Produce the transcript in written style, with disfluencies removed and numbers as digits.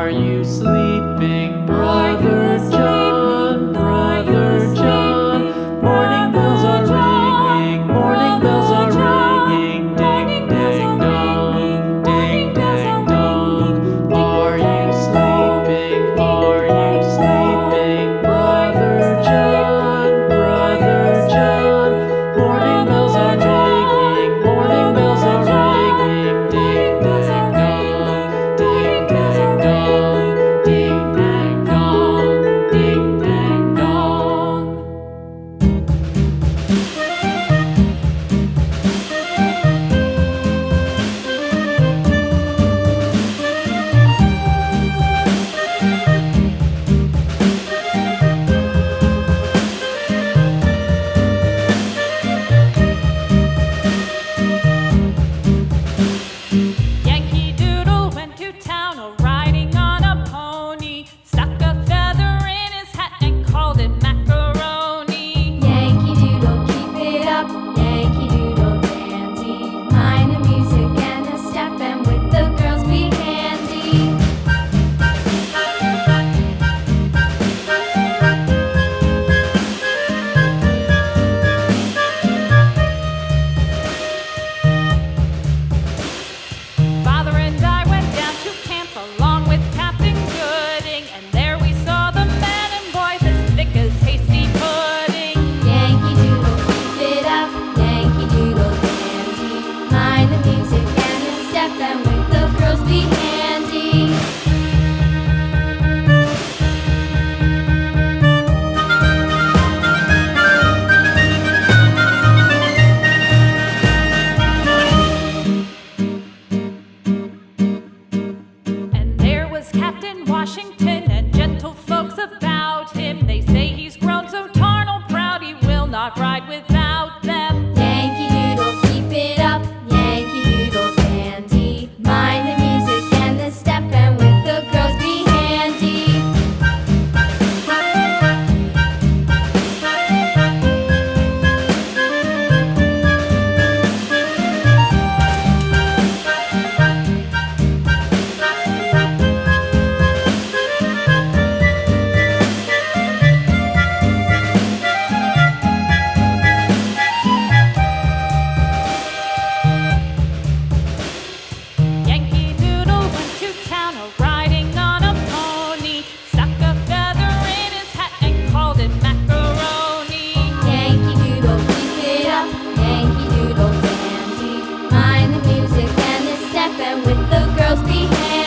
Are you sleeping, Brother John? Brother John. Morning bells are ringing, morning bells are ringing. Ding, ding, dong, ding, ding, dong. Are you sleeping? Are you sleeping, Brother John? Brother John. Morning bells are ringing, morning bells are ringing. Ding, ding, dong, ding, ding, dong, ding, ding, dong, ding, ding, dong. Yankee Doodle went to town riding on a pony, stuck a feather in his hat and called it macaroni. Yankee Doodle, keep it up, Yankee Doodle dandy. Mind the music and the step, and with the girls be handy. Father and I went down to camp along with Captain Gooding, and there we saw the men and boys as thick as hasty pudding. Yankee Doodle, keep it up, Yankee Doodle dandy. Mind the music and the step, and with the girls be handy. And there was Captain Washington and gentle folks about him. They say he's grown so tarnal proud he will not ride without them. Yankee Doodle, keep it up, Yankee Doodle dandy. Mind the music and the step, and with the girls be handy. Yankee Doodle went to town riding on a pony, stuck a feather in his hat and called it macaroni. Yankee Doodle, keep it up, Yankee Doodle dandy. Mind the music and the step, and with the girls be handy.